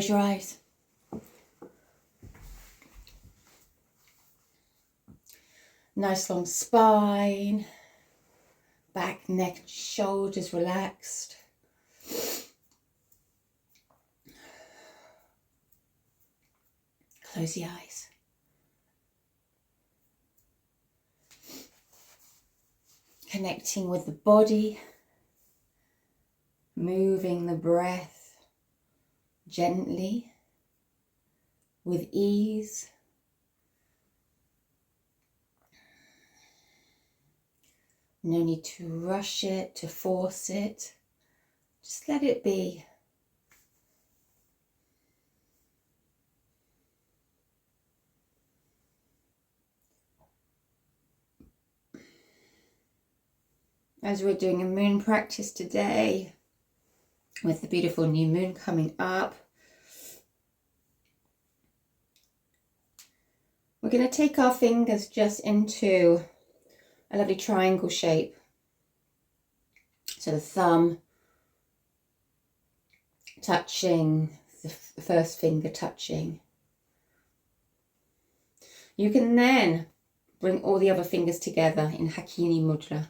close your eyes. Nice long spine, back, neck, shoulders relaxed. Close the eyes. Connecting with the body, moving the breath gently, with ease. No need to rush it, to force it. Just let it be. As we're doing a moon practice today, with the beautiful new moon coming up, we're going to take our fingers just into a lovely triangle shape. So the thumb touching, the first finger touching. You can then bring all the other fingers together in Hakini Mudra.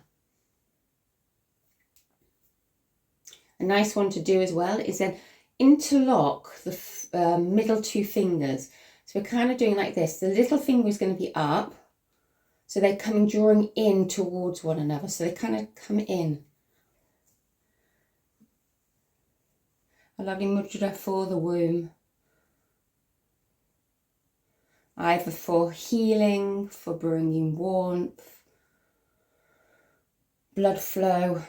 A nice one to do as well is then interlock the middle two fingers. So we're kind of doing like this. The little finger is going to be up. So they're drawing in towards one another. So they kind of come in. A lovely mudra for the womb. Either for healing, for bringing warmth, blood flow,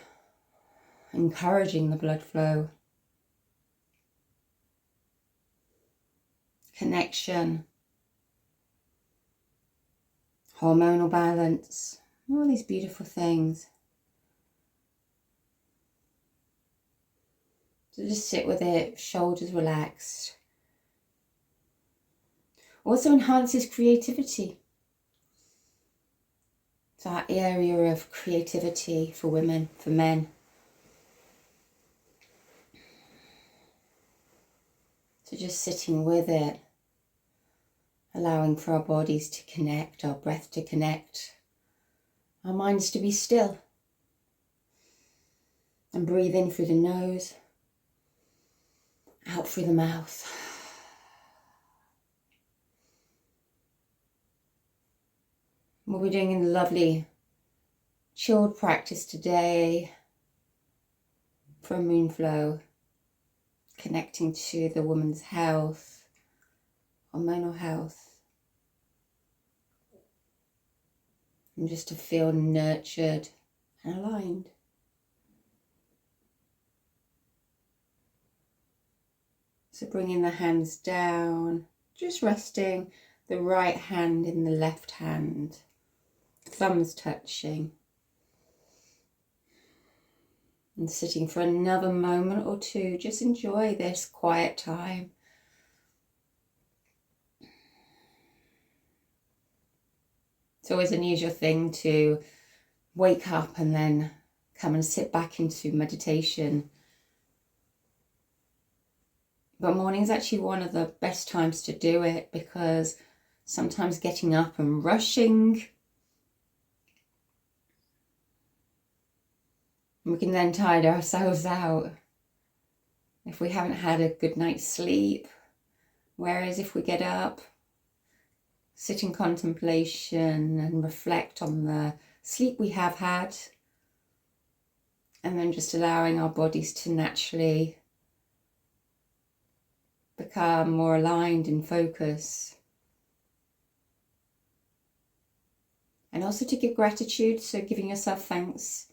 encouraging the blood flow, connection, hormonal balance, all these beautiful things. So just sit with it, shoulders relaxed. Also enhances creativity. It's our area of creativity for women, for men. So just sitting with it, allowing for our bodies to connect, our breath to connect, our minds to be still. And breathe in through the nose, out through the mouth. What we're doing in a lovely chilled practice today for a moon flow, connecting to the woman's health, hormonal health, and just to feel nurtured and aligned. So bringing the hands down, just resting the right hand in the left hand, thumbs touching. And sitting for another moment or two, just enjoy this quiet time. It's always an unusual thing to wake up and then come and sit back into meditation. But morning is actually one of the best times to do it, because sometimes getting up and rushing, we can then tire ourselves out if we haven't had a good night's sleep. Whereas if we get up, sit in contemplation and reflect on the sleep we have had, and then just allowing our bodies to naturally become more aligned and focus. And also to give gratitude, so giving yourself thanks,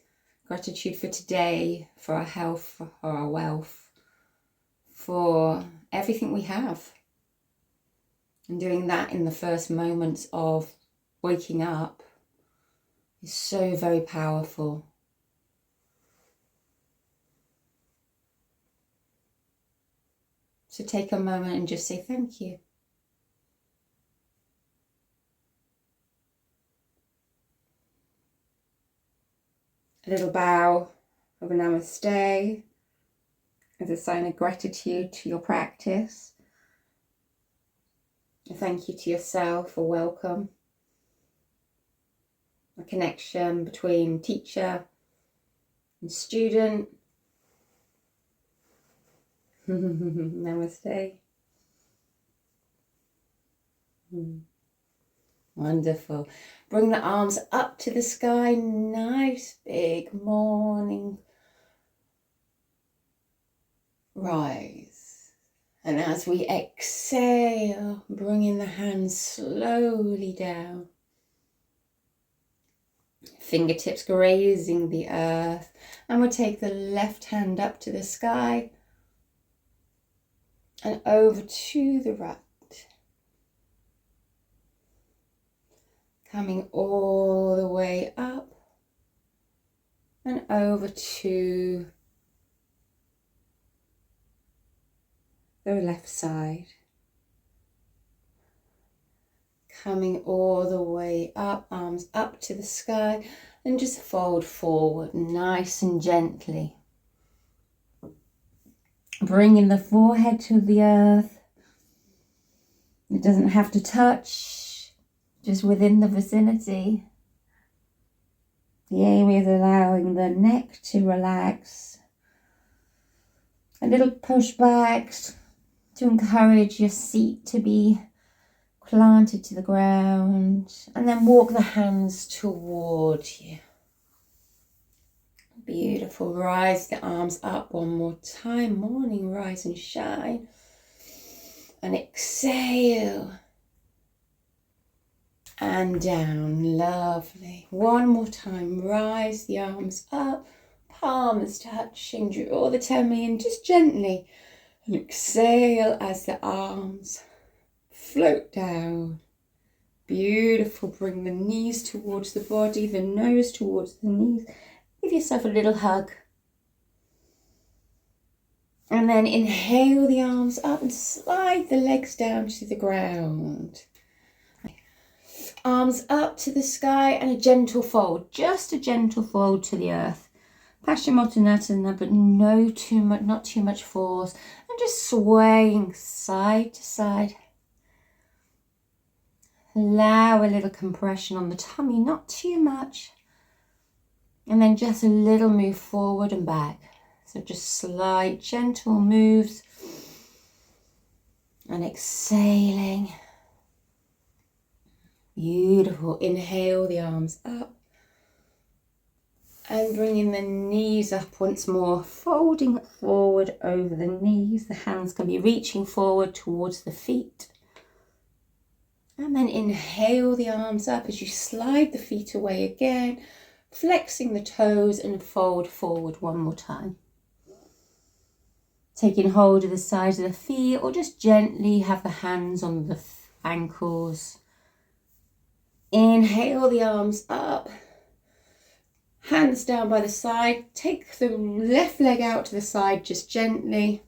gratitude for today, for our health, for our wealth, for everything we have. And doing that in the first moments of waking up is so very powerful. So take a moment and just say thank you. A little bow of a namaste as a sign of gratitude to your practice. A thank you to yourself, a welcome. A connection between teacher and student. Namaste. Wonderful. Bring the arms up to the sky. Nice big morning rise. And as we exhale, bringing the hands slowly down. Fingertips grazing the earth. And we'll take the left hand up to the sky and over to the right. Coming all the way up and over to the left side. Coming all the way up, arms up to the sky, and just fold forward nice and gently. Bringing the forehead to the earth. It doesn't have to touch, just within the vicinity. The aim is allowing the neck to relax. A little push back to encourage your seat to be planted to the ground, and then walk the hands towards you. Beautiful. Rise the arms up one more time. Morning rise and shine. And exhale. And down. Lovely. One more time. Rise the arms up. Palms touching. Draw the tummy in just gently. And exhale as the arms float down. Beautiful. Bring the knees towards the body, the nose towards the knees. Give yourself a little hug. And then inhale the arms up and slide the legs down to the ground. Arms up to the sky and a gentle fold. Just a gentle fold to the earth. Paschimottanasana, but not too much force. And just swaying side to side. Allow a little compression on the tummy, not too much. And then just a little move forward and back. So just slight, gentle moves. And exhaling. Beautiful. Inhale the arms up. And bringing the knees up once more. Folding forward over the knees. The hands can be reaching forward towards the feet. And then inhale the arms up as you slide the feet away again. Flexing the toes and fold forward one more time. Taking hold of the sides of the feet or just gently have the hands on the ankles. Inhale the arms up. Hands down by the side. Take the left leg out to the side just gently.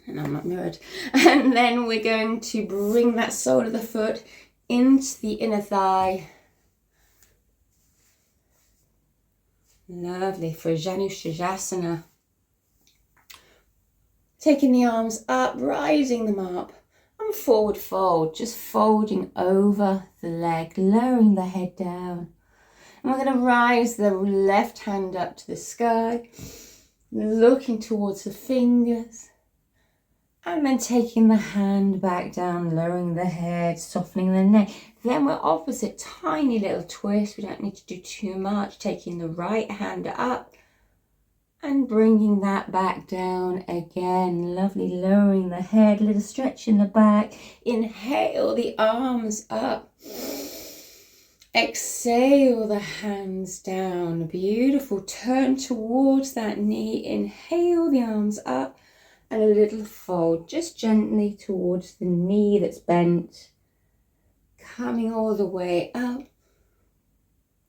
And I'm not mirrored. And then we're going to bring that sole of the foot into the inner thigh. Lovely for Janu Shirasana. Taking the arms up, rising them up, and forward fold, just folding over the leg, lowering the head down. And we're going to rise the left hand up to the sky, looking towards the fingers, and then taking the hand back down, lowering the head, softening the neck. Then we're opposite, tiny little twist. We don't need to do too much. Taking the right hand up and bringing that back down again. Lovely, lowering the head, a little stretch in the back. Inhale the arms up. Exhale the hands down. Beautiful. Turn towards that knee. Inhale the arms up. And a little fold, just gently towards the knee that's bent. Coming all the way up.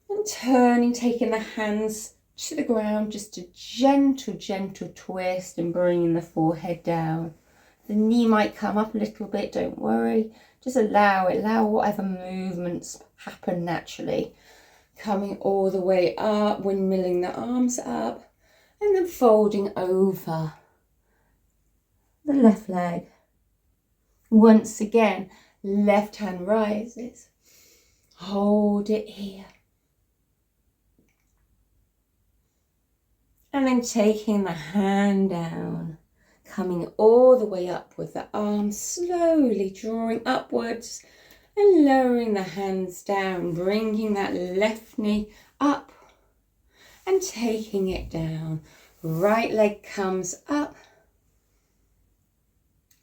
And turning, taking the hands to the ground. Just a gentle twist and bringing the forehead down. The knee might come up a little bit, don't worry. Just allow it, allow whatever movements happen naturally. Coming all the way up, windmilling the arms up. And then folding over the left leg Once again, left hand rises. Hold it here. And then taking the hand down, coming all the way up with the arms, slowly drawing upwards and lowering the hands down, bringing that left knee up and taking it down. Right leg comes up.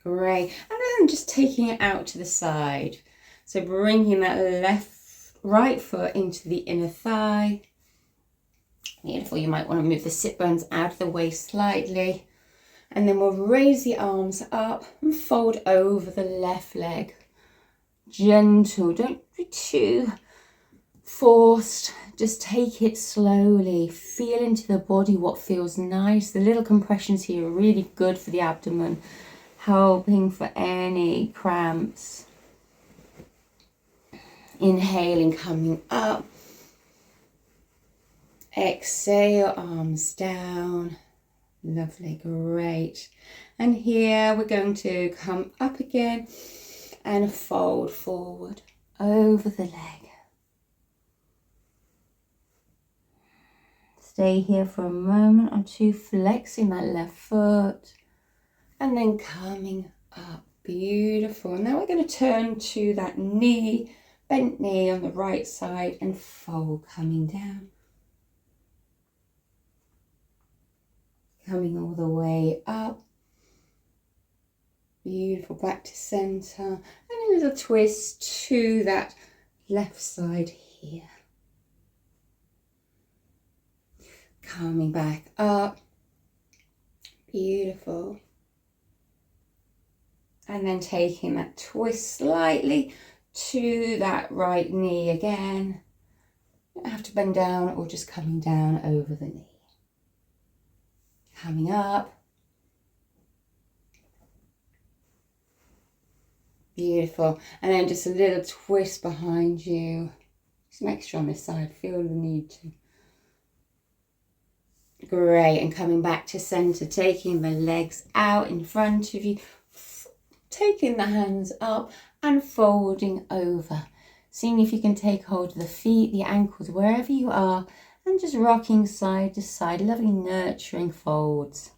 Great. And then just taking it out to the side. So bringing that right foot into the inner thigh. Beautiful. You might want to move the sit bones out of the way slightly. And then we'll raise the arms up and fold over the left leg. Gentle. Don't be too forced. Just take it slowly. Feel into the body what feels nice. The little compressions here are really good for the abdomen, helping for any cramps. Inhaling, coming up. Exhale, arms down. Lovely, great. And here we're going to come up again and fold forward over the leg. Stay here for a moment or two, flexing that left foot and then coming up. Beautiful. Now we're going to turn to that knee, bent knee on the right side and fold, coming down. Coming all the way up. Beautiful, back to center. And a little twist to that left side here. Coming back up. Beautiful. And then taking that twist slightly to that right knee again. You don't have to bend down or just coming down over the knee. Coming up. Beautiful. And then just a little twist behind you. Some extra on this side. Feel the need to. Great. And coming back to center. Taking the legs out in front of you. Taking the hands up and folding over. Seeing if you can take hold of the feet, the ankles, wherever you are. And just rocking side to side. Lovely nurturing folds.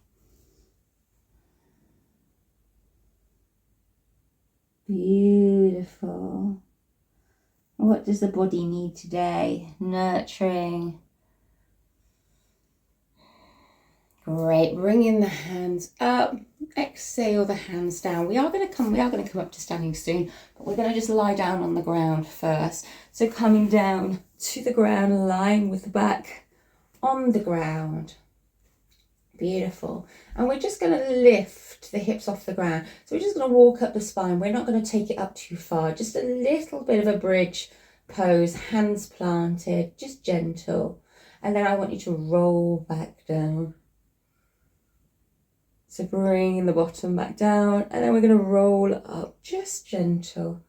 Beautiful. What does the body need today? Nurturing. Great. Bringing the hands up. Exhale the hands down. We are going to come up to standing soon, but we're going to just lie down on the ground first. So coming down to the ground, lying with the back on the ground. Beautiful. And we're just going to lift the hips off the ground. So we're just going to walk up the spine. We're not going to take it up too far. Just a little bit of a bridge pose, hands planted, just gentle. And then I want you to roll back down. So bring the bottom back down, and then we're going to roll up, just gentle.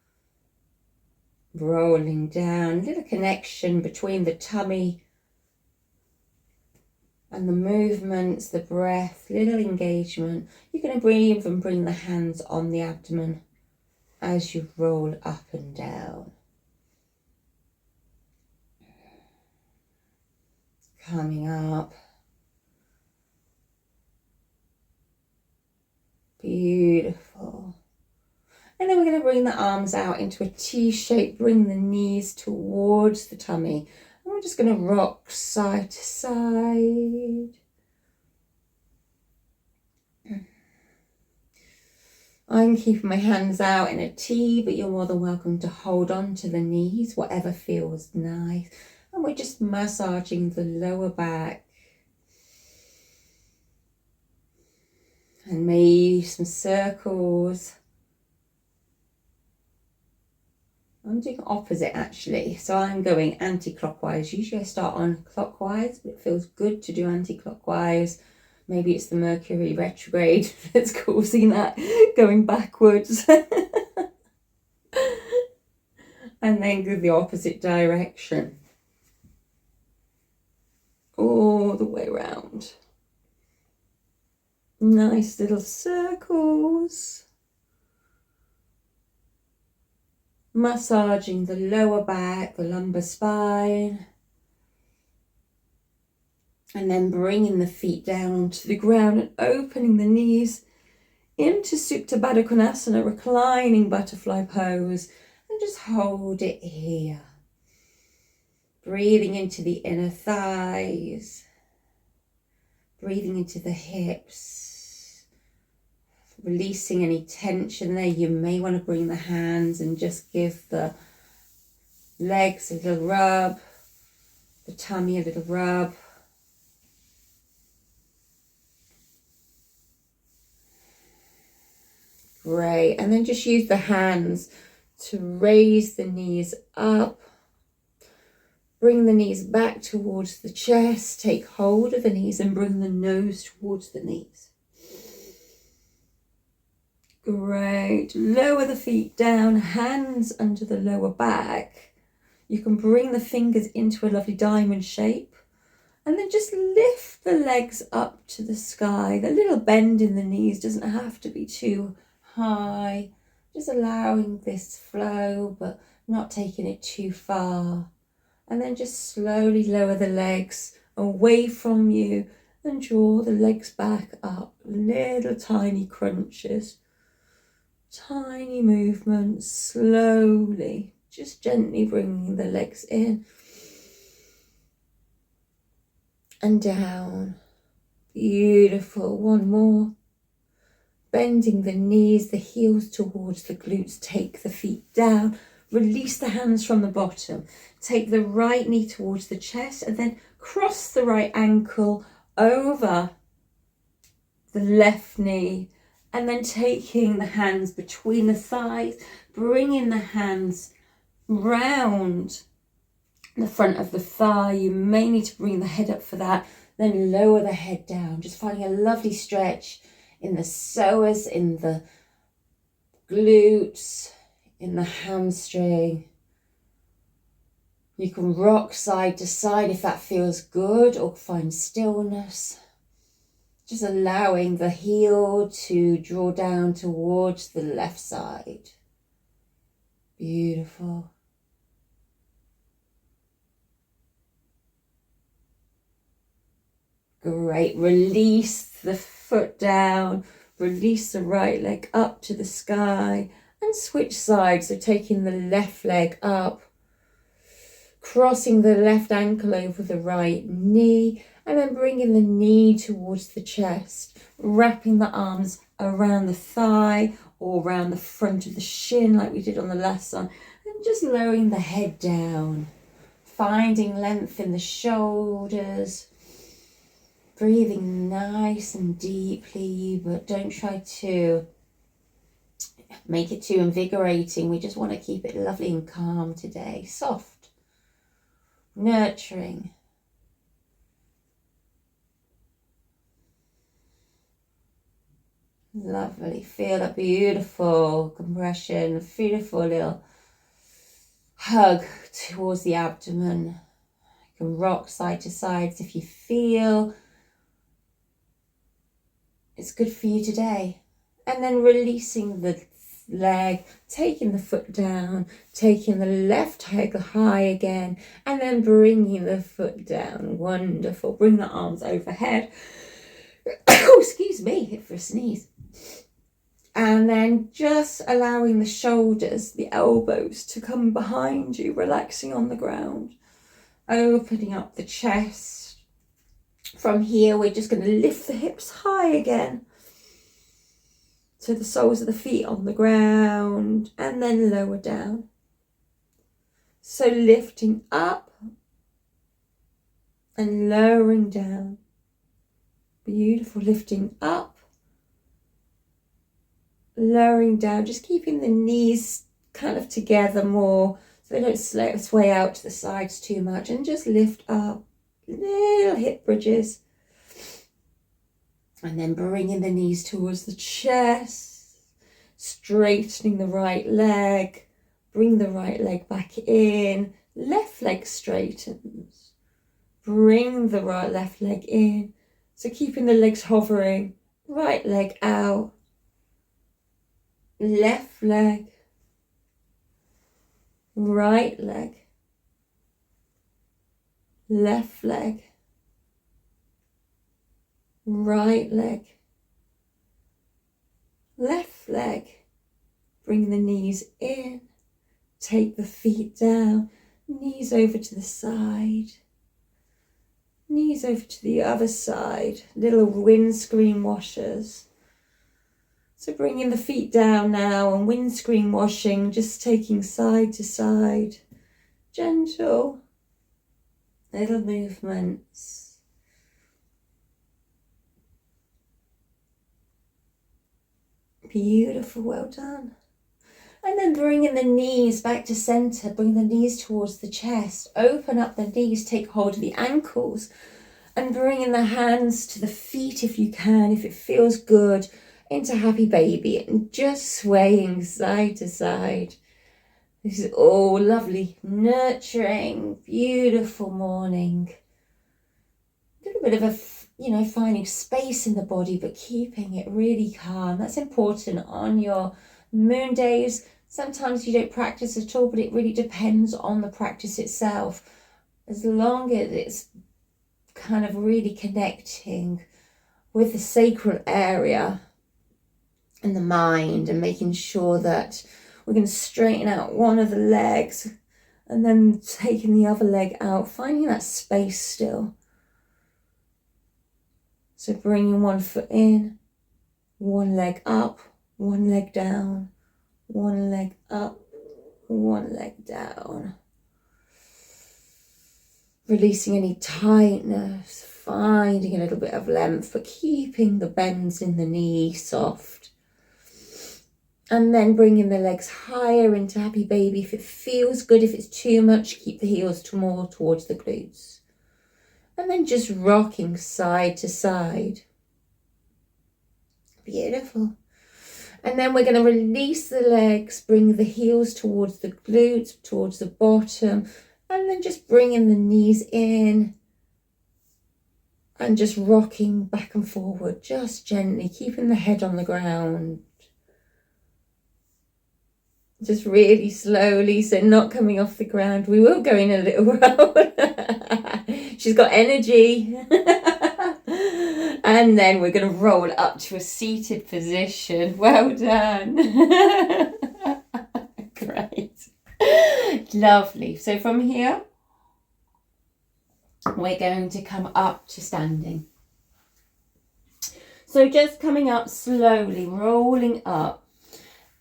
Rolling down, little connection between the tummy and the movements, the breath, little engagement. You're going to breathe and bring the hands on the abdomen as you roll up and down. Coming up. Beautiful. And then we're going to bring the arms out into a T shape, bring the knees towards the tummy. And we're just going to rock side to side. I'm keeping my hands out in a T, but you're more than welcome to hold on to the knees, whatever feels nice. And we're just massaging the lower back. And maybe some circles. I'm doing opposite actually. So I'm going anti-clockwise. Usually I start on clockwise, but it feels good to do anti-clockwise. Maybe it's the Mercury retrograde that's causing that, going backwards. And then go the opposite direction. All the way around. Nice little circles. massaging the lower back, the lumbar spine, and then bringing the feet down to the ground and opening the knees into Supta Baddha Konasana, reclining butterfly pose, and just hold it here. Breathing into the inner thighs, breathing into the hips, releasing any tension there. You may want to bring the hands and just give the legs a little rub, the tummy a little rub. Great, and then just use the hands to raise the knees up. Bring the knees back towards the chest. Take hold of the knees and bring the nose towards the knees. Great. Lower the feet down, hands under the lower back. You can bring the fingers into a lovely diamond shape. And then just lift the legs up to the sky. The little bend in the knees doesn't have to be too high. Just allowing this flow, but not taking it too far. And then just slowly lower the legs away from you and draw the legs back up. Little tiny crunches, tiny movements, slowly, just gently bringing the legs in and down. Beautiful. One more. Bending the knees, the heels towards the glutes. Take the feet down. Release the hands from the bottom. Take the right knee towards the chest and then cross the right ankle over the left knee. And then taking the hands between the thighs, bringing the hands round the front of the thigh. You may need to bring the head up for that. Then lower the head down. Just finding a lovely stretch in the psoas, in the glutes, in the hamstring. You can rock side to side if that feels good, or find stillness. Just allowing the heel to draw down towards the left side. Beautiful. Great. Release the foot down. Release the right leg up to the sky. And switch sides, so taking the left leg up, crossing the left ankle over the right knee, and then bringing the knee towards the chest, wrapping the arms around the thigh or around the front of the shin like we did on the last one, and just lowering the head down, finding length in the shoulders, breathing nice and deeply, but don't try to make it too invigorating. We just want to keep it lovely and calm today. Soft, nurturing. Lovely. Feel a beautiful compression, a beautiful little hug towards the abdomen. You can rock side to side if you feel it's good for you today. And then releasing the leg, taking the foot down, taking the left leg high again, and then bringing the foot down. Wonderful. Bring the arms overhead. Oh, excuse me, hit for a sneeze. And then just allowing the shoulders, the elbows to come behind you, relaxing on the ground, opening up the chest. From here, we're just going to lift the hips high again. So the soles of the feet on the ground, and then lower down. So lifting up and lowering down. Beautiful. Lifting up, lowering down, just keeping the knees kind of together more so they don't sway out to the sides too much, and just lift up. Little hip bridges. And then bringing the knees towards the chest, straightening the right leg, bring the right leg back in, left leg straightens, bring the right left leg in, so keeping the legs hovering, right leg out, left leg, right leg, left leg, right leg, left leg. Bring the knees in, take the feet down, knees over to the side, knees over to the other side, little windscreen washers. So bringing the feet down now and windscreen washing, just taking side to side, gentle little movements. Beautiful, well done. And then bringing the knees back to center, bring the knees towards the chest, open up the knees, take hold of the ankles, and bringing the hands to the feet if you can, if it feels good, into happy baby, and just swaying side to side. This is all lovely, nurturing, beautiful morning. A little bit of a, finding space in the body, but keeping it really calm. That's important on your moon days. Sometimes you don't practice at all, but it really depends on the practice itself. As long as it's kind of really connecting with the sacral area and the mind, and making sure that we're going to straighten out one of the legs and then taking the other leg out, finding that space still. So bringing one foot in, one leg up, one leg down, one leg up, one leg down. Releasing any tightness, finding a little bit of length, but keeping the bends in the knee soft. And then bringing the legs higher into happy baby. If it feels good, if it's too much, keep the heels more towards the glutes. And then just rocking side to side. Beautiful. And then we're going to release the legs, bring the heels towards the glutes, towards the bottom, and then just bringing the knees in and just rocking back and forward, just gently, keeping the head on the ground. Just really slowly, so not coming off the ground. We will go in a little while. She's got energy. And then we're going to roll up to a seated position. Well done. Great. Lovely. So from here, we're going to come up to standing. So just coming up slowly, rolling up.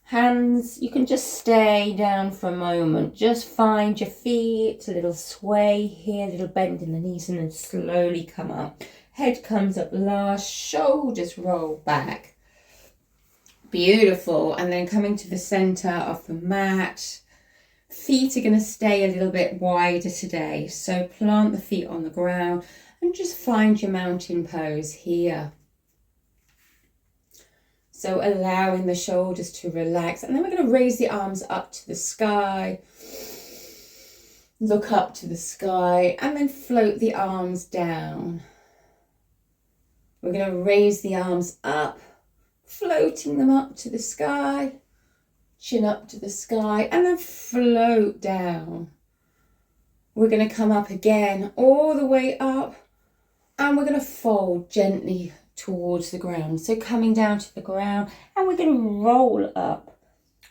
Hands, you can just stay down for a moment. Just find your feet, a little sway here, a little bend in the knees, and then slowly come up. Head comes up last, shoulders roll back. Beautiful. And then coming to the center of the mat. Feet are going to stay a little bit wider today. So plant the feet on the ground and just find your mountain pose here. So allowing the shoulders to relax. And then we're going to raise the arms up to the sky. Look up to the sky and then float the arms down. We're going to raise the arms up, floating them up to the sky. Chin up to the sky and then float down. We're going to come up again, all the way up. And we're going to fold gently towards the ground. So coming down to the ground and we're going to roll up.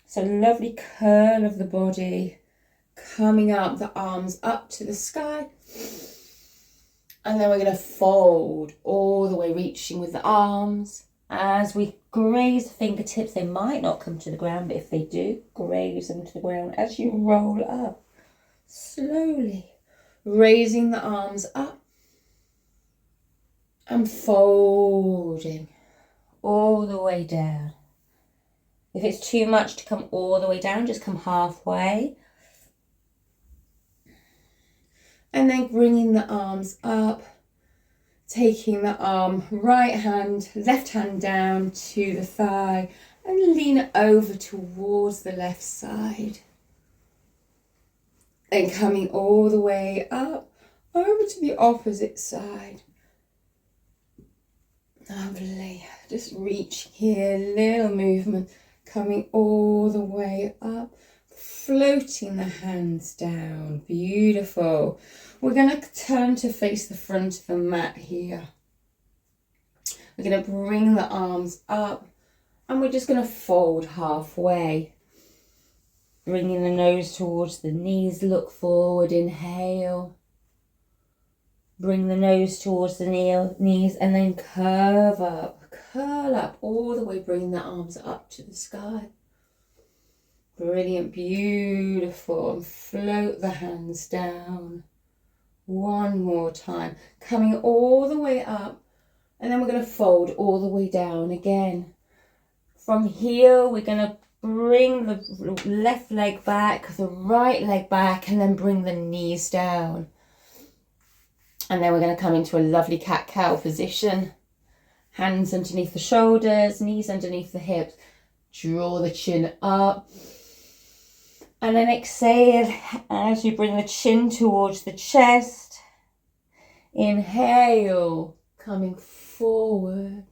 So lovely curl of the body. Coming up, the arms up to the sky. And then we're going to fold all the way, reaching with the arms. As we graze the fingertips, they might not come to the ground, but if they do, graze them to the ground as you roll up. Slowly raising the arms up. And folding all the way down. If it's too much to come all the way down, just come halfway. And then bringing the arms up, taking the arm, right hand, left hand down to the thigh and lean over towards the left side. Then coming all the way up, over to the opposite side. Lovely. Just reach here, little movement, coming all the way up, Floating the hands down. Beautiful. We're going to turn to face the front of the mat here. We're going to bring the arms up and we're just going to fold halfway. Bringing the nose towards the knees, look forward, inhale. Bring the nose towards the knees and then curve up, curl up all the way, bring the arms up to the sky. Brilliant, beautiful. And float the hands down. One more time, coming all the way up, and then we're going to fold all the way down again. From here, we're going to bring the left leg back, the right leg back, and then bring the knees down. And then we're going to come into a lovely cat-cow position. Hands underneath the shoulders, knees underneath the hips. Draw the chin up. And then exhale as you bring the chin towards the chest. Inhale, coming forward.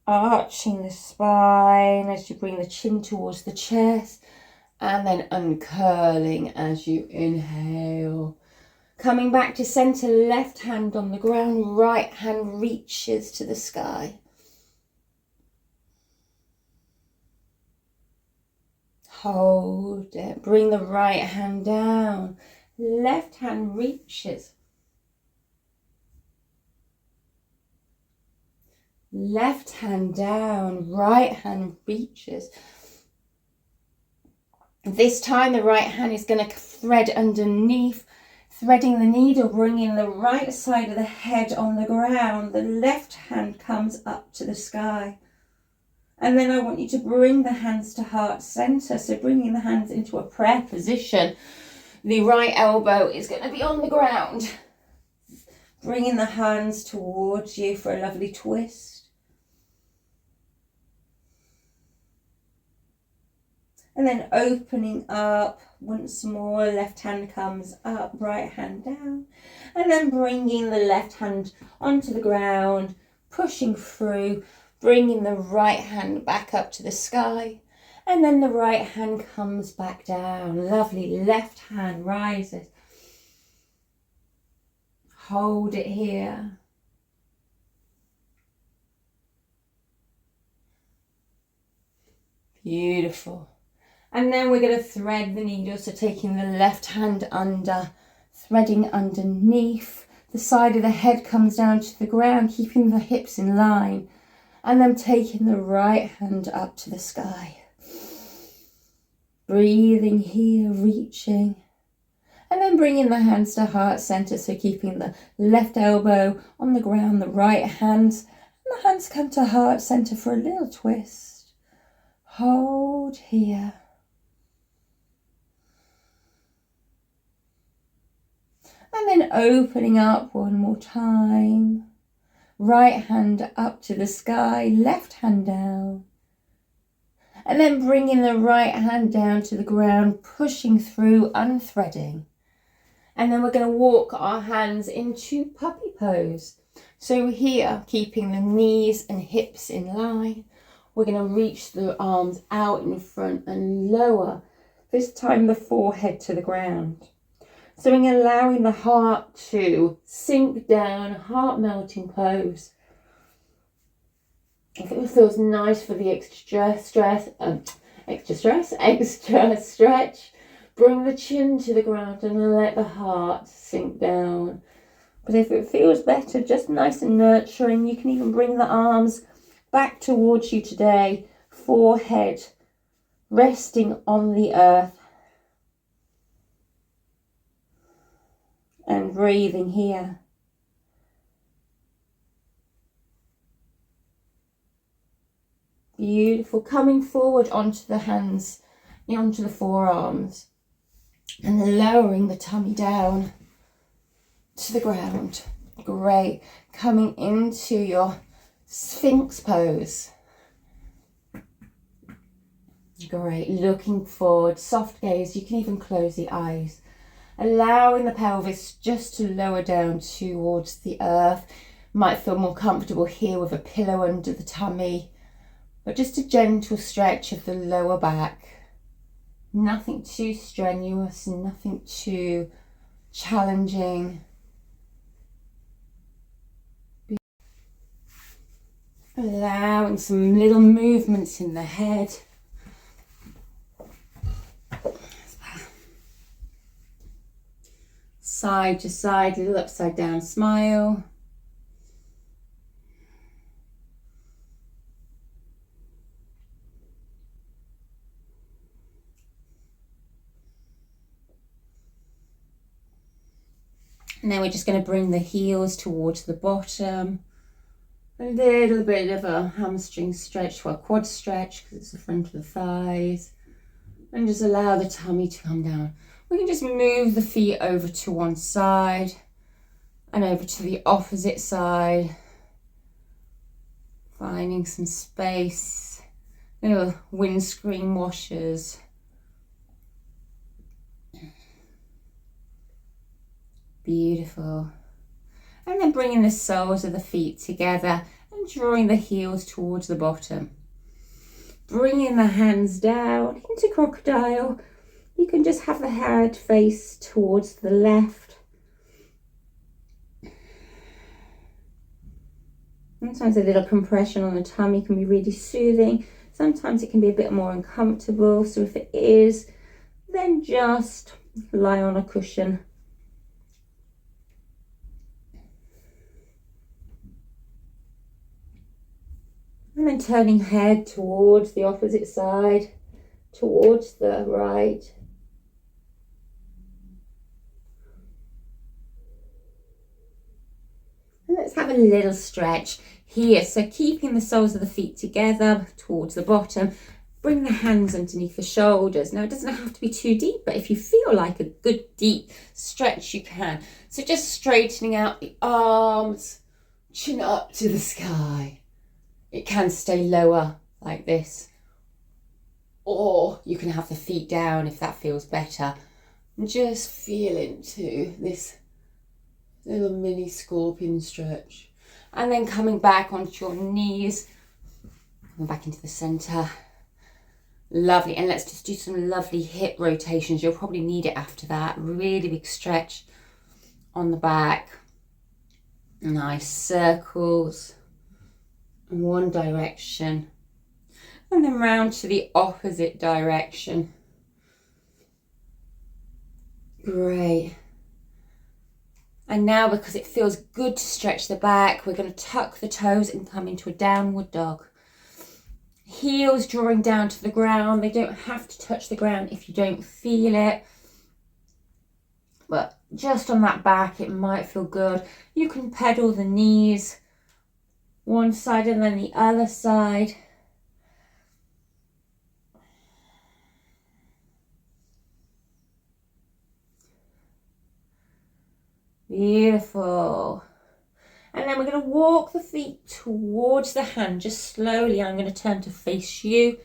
Arching the spine as you bring the chin towards the chest. And then uncurling as you inhale. Coming back to center, left hand on the ground, right hand reaches to the sky. Hold it. Bring the right hand down. Left hand reaches. Left hand down. Right hand reaches. This time the right hand is going to thread underneath, threading the needle, bringing the right side of the head on the ground. The left hand comes up to the sky. And then I want you to bring the hands to heart center. So bringing the hands into a prayer position. The right elbow is going to be on the ground. Bringing the hands towards you for a lovely twist. And then opening up once more. Left hand comes up, right hand down. And then bringing the left hand onto the ground, pushing through. Bringing the right hand back up to the sky. And then the right hand comes back down. Lovely. Left hand rises. Hold it here. Beautiful. And then we're going to thread the needle. So taking the left hand under, threading underneath. The side of the head comes down to the ground, keeping the hips in line. And then taking the right hand up to the sky. Breathing here, reaching. And then bringing the hands to heart center. So keeping the left elbow on the ground, the right hands. And the hands come to heart center for a little twist. Hold here. And then opening up one more time. Right hand up to the sky, left hand down. And then bringing the right hand down to the ground, pushing through, unthreading. And then we're going to walk our hands into puppy pose. So here, keeping the knees and hips in line, we're going to reach the arms out in front and lower, this time the forehead to the ground. So we're allowing the heart to sink down, heart melting pose. If it feels nice for the extra stretch, bring the chin to the ground and let the heart sink down. But if it feels better, just nice and nurturing, you can even bring the arms back towards you today, forehead resting on the earth. And breathing here. Beautiful. Coming forward onto the hands, onto the forearms. And lowering the tummy down to the ground. Great. Coming into your Sphinx pose. Great. Looking forward. Soft gaze. You can even close the eyes. Allowing the pelvis just to lower down towards the earth. Might feel more comfortable here with a pillow under the tummy. But just a gentle stretch of the lower back. Nothing too strenuous, nothing too challenging. Allowing some little movements in the head. Side to side, little upside down smile. And then we're just going to bring the heels towards the bottom. A little bit of a hamstring stretch, or a quad stretch, because it's the front of the thighs. And just allow the tummy to come down. We can just move the feet over to one side and over to the opposite side. Finding some space, little windscreen washers. Beautiful. And then bringing the soles of the feet together and drawing the heels towards the bottom. Bringing the hands down into crocodile. You can just have the head face towards the left. Sometimes a little compression on the tummy can be really soothing. Sometimes it can be a bit more uncomfortable. So if it is, then just lie on a cushion. And then turning head towards the opposite side, towards the right. And let's have a little stretch here. So keeping the soles of the feet together towards the bottom. Bring the hands underneath the shoulders. Now it doesn't have to be too deep, but if you feel like a good deep stretch, you can. So just straightening out the arms, chin up to the sky. It can stay lower like this, or you can have the feet down if that feels better. And just feel into this little mini scorpion stretch. And then coming back onto your knees, coming back into the center. Lovely. And let's just do some lovely hip rotations. You'll probably need it after that. Really big stretch on the back. Nice circles. One direction, and then round to the opposite direction. Great. And now, because it feels good to stretch the back, we're going to tuck the toes and come into a downward dog. Heels drawing down to the ground. They don't have to touch the ground if you don't feel it, but just on that back it might feel good. You can pedal the knees one side and then the other side. Beautiful. And then we're going to walk the feet towards the hand, just slowly. I'm going to turn to face you.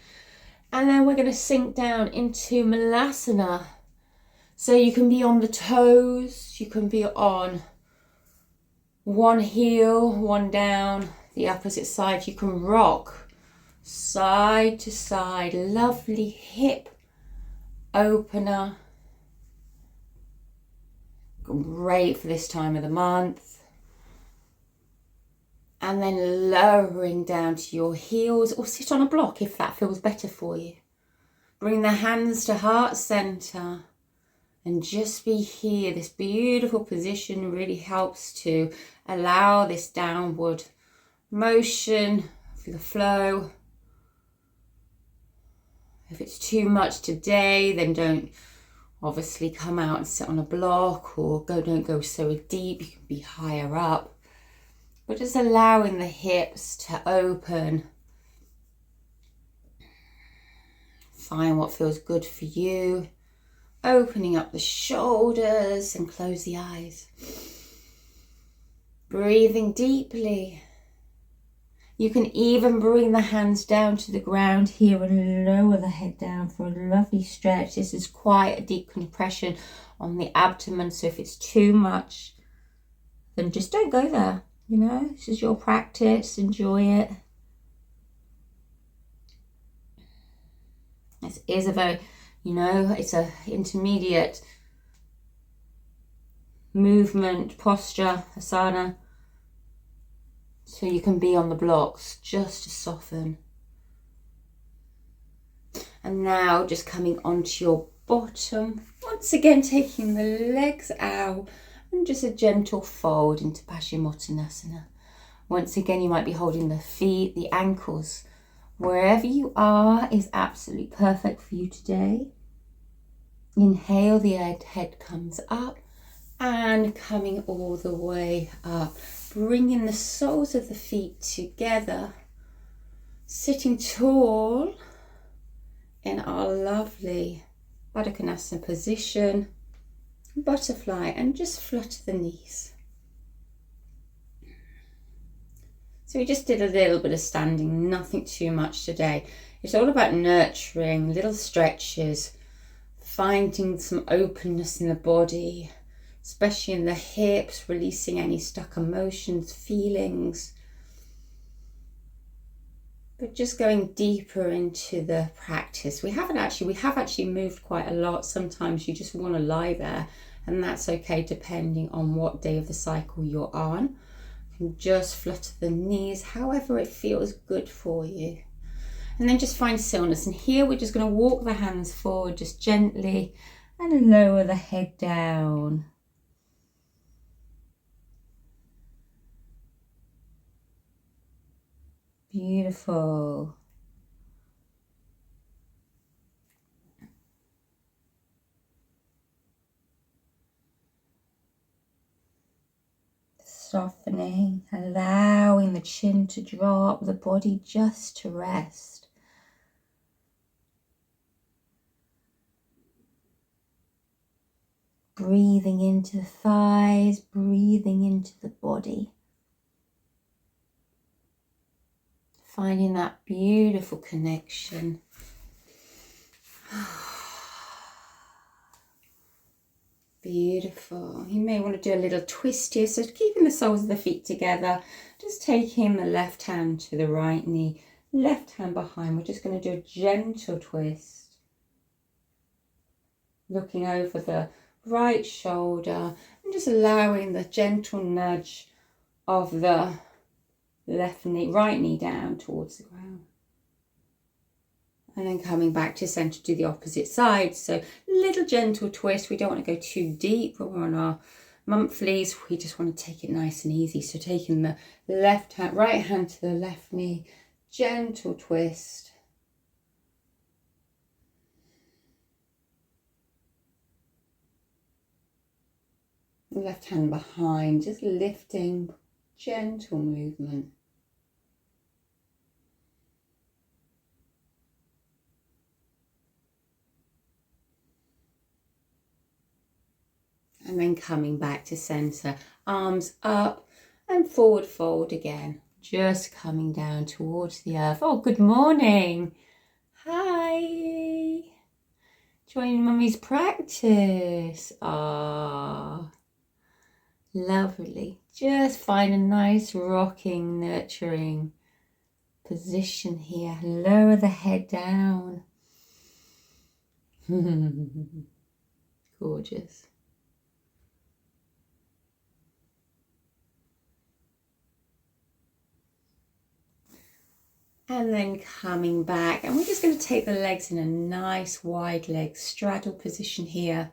And then we're going to sink down into Malasana. So you can be on the toes, you can be on one heel, one down, the opposite side. You can rock side to side. Lovely hip opener. Great for this time of the month. And then lowering down to your heels, or sit on a block if that feels better for you. Bring the hands to heart center and just be here. This beautiful position really helps to allow this downward motion for the flow. If it's too much today, then don't obviously come out and sit on a block, or don't go so deep. You can be higher up, but just allowing the hips to open. Find what feels good for you. Opening up the shoulders and close the eyes. Breathing deeply. You can even bring the hands down to the ground here and lower the head down for a lovely stretch. This is quite a deep compression on the abdomen, so if it's too much, then just don't go there. You know, this is your practice. Enjoy it. This is a very You know, it's a intermediate movement, posture, asana. So you can be on the blocks just to soften. And now just coming onto your bottom. Once again, taking the legs out and just a gentle fold into Paschimottanasana. Once again, you might be holding the feet, the ankles. Wherever you are is absolutely perfect for you today. Inhale, the head comes up and coming all the way up. Bringing the soles of the feet together. Sitting tall in our lovely Baddha Konasana position. Butterfly, and just flutter the knees. So we just did a little bit of standing, nothing too much today. It's all about nurturing, little stretches, finding some openness in the body, especially in the hips, releasing any stuck emotions, feelings. But just going deeper into the practice. We have actually moved quite a lot. Sometimes you just want to lie there, and that's okay depending on what day of the cycle you're on. You can just flutter the knees, however it feels good for you. And then just find stillness. And here we're just going to walk the hands forward just gently and lower the head down. Beautiful. Softening, allowing the chin to drop, the body just to rest. Breathing into the thighs, breathing into the body. Finding that beautiful connection. Beautiful. You may want to do a little twist here. So keeping the soles of the feet together, just taking the left hand to the right knee, left hand behind. We're just going to do a gentle twist. Looking over the right shoulder and just allowing the gentle nudge of the right knee down towards the ground. And then coming back to center to the opposite side. So little gentle twist. We don't want to go too deep when we're on our monthlies. We just want to take it nice and easy. So taking the right hand to the left knee, gentle twist. Left hand behind, just lifting, gentle movement. And then coming back to center, arms up and forward fold again. Just coming down towards the earth. Oh, good morning. Hi. Joining Mummy's practice. Ah, lovely. Just find a nice rocking, nurturing position here. Lower the head down. Gorgeous. And then coming back, and we're just going to take the legs in a nice wide leg straddle position here.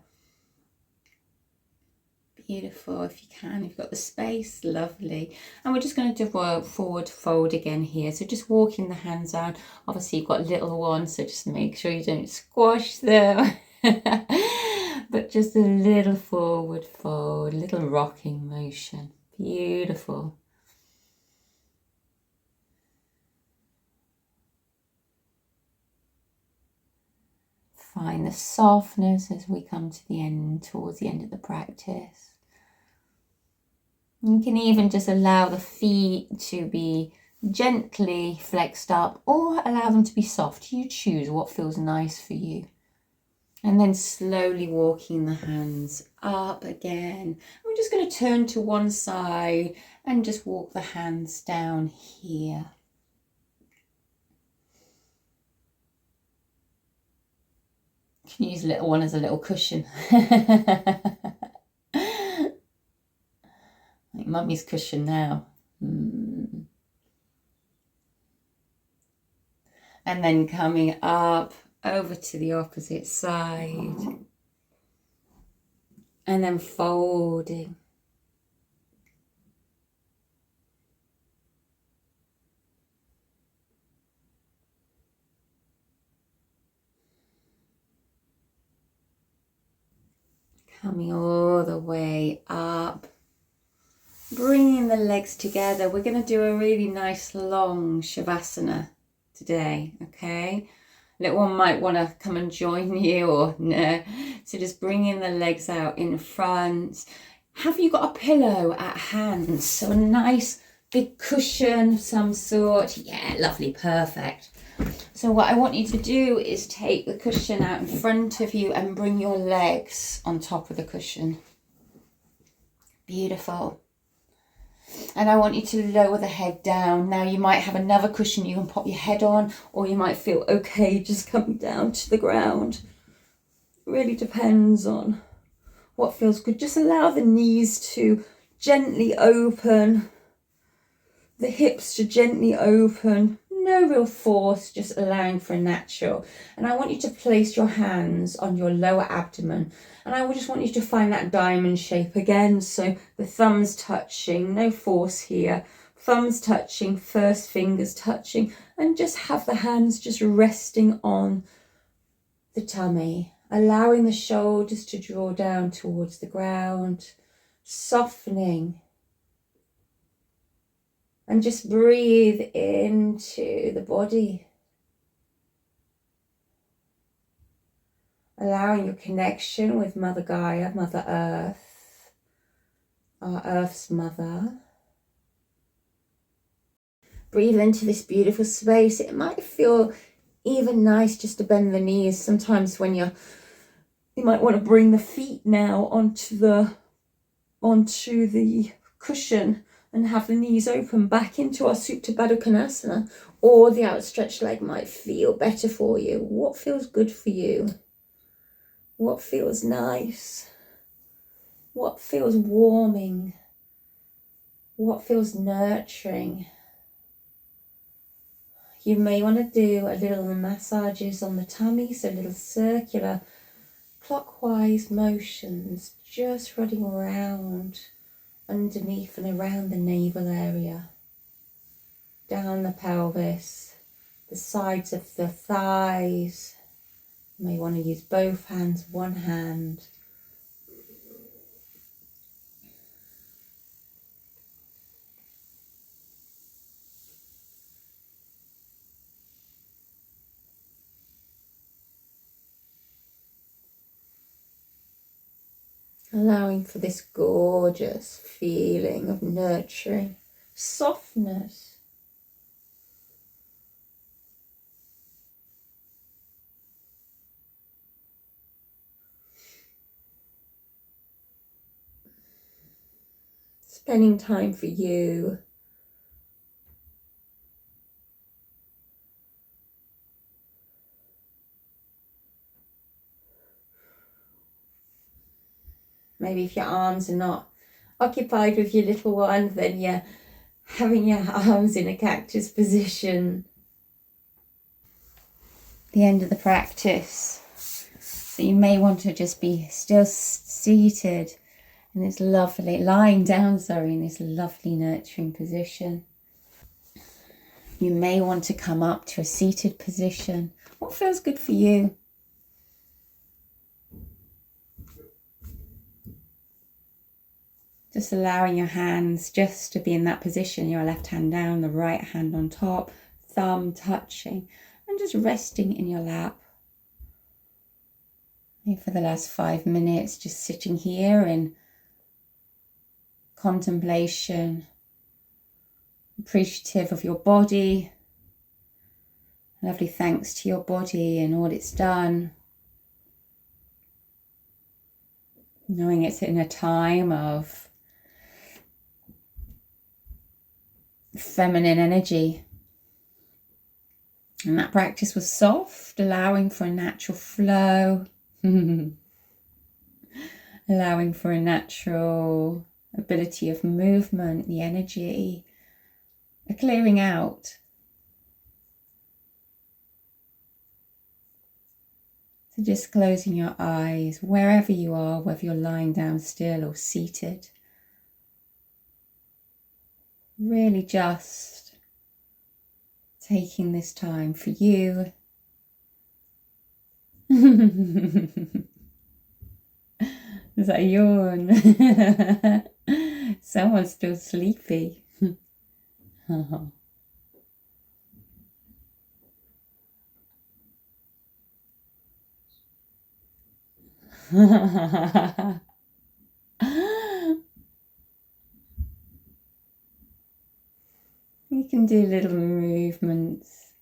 Beautiful. If you can, you've got the space, lovely. And we're just going to do a forward fold again here. So just walking the hands out. Obviously you've got little ones, so just make sure you don't squash them. But just a little forward fold, little rocking motion. Beautiful. Find the softness as we come to the end, towards the end of the practice. You can even just allow the feet to be gently flexed up or allow them to be soft. You choose what feels nice for you. And then slowly walking the hands up again. We're just going to turn to one side and just walk the hands down here. can use a little one as a little cushion. Like mummy's cushion now. And then coming up over to the opposite side. And then folding. Coming all the way up. Bringing the legs together. We're going to do a really nice long Shavasana today, okay? Little one might want to come and join you or no. So just bringing the legs out in front. Have you got a pillow at hand? So a nice big cushion of some sort. Yeah, lovely, perfect. So what I want you to do is take the cushion out in front of you and bring your legs on top of the cushion. Beautiful. And I want you to lower the head down. Now you might have another cushion you can pop your head on, or you might feel okay just coming down to the ground. It really depends on what feels good. Just allow the knees to gently open, the hips to gently open. No real force, just allowing for a natural. And I want you to place your hands on your lower abdomen. And I just want you to find that diamond shape again. So the thumbs touching, no force here. Thumbs touching, first fingers touching. And just have the hands just resting on the tummy. Allowing the shoulders to draw down towards the ground. Softening. And just breathe into the body. Allowing your connection with Mother Gaia, Mother Earth, our Earth's mother. Breathe into this beautiful space. It might feel even nice just to bend the knees. Sometimes when you might want to bring the feet now onto the cushion and have the knees open back into our Supta Baddha Konasana, or the outstretched leg might feel better for you. What feels good for you? What feels nice? What feels warming? What feels nurturing? You may want to do a little massages on the tummy, so little circular clockwise motions, just running around underneath and around the navel area, down the pelvis, the sides of the thighs. You may want to use both hands, one hand. Allowing for this gorgeous feeling of nurturing, softness. Spending time for you. Maybe if your arms are not occupied with your little one, then you're having your arms in a cactus position. The end of the practice. So you may want to just be still seated in this lovely, lying down, in this lovely nurturing position. You may want to come up to a seated position. What feels good for you? Just allowing your hands just to be in that position, your left hand down, the right hand on top, thumb touching, and just resting in your lap. And for the last 5 minutes, just sitting here in contemplation, appreciative of your body. Lovely thanks to your body and all it's done. Knowing it's in a time of feminine energy. And that practice was soft, allowing for a natural flow. Allowing for a natural ability of movement, the energy, a clearing out. So just closing your eyes wherever you are, whether you're lying down still or seated. Really just taking this time for you. Is that a yawn? Someone's still sleepy. You can do little movements,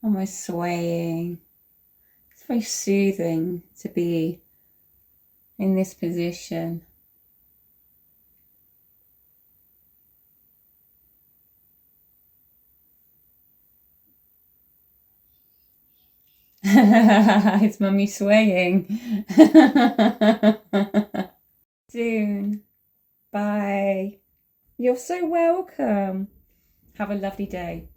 almost swaying. It's very soothing to be in this position. It's mummy swaying. Soon. Bye. You're so welcome. Have a lovely day.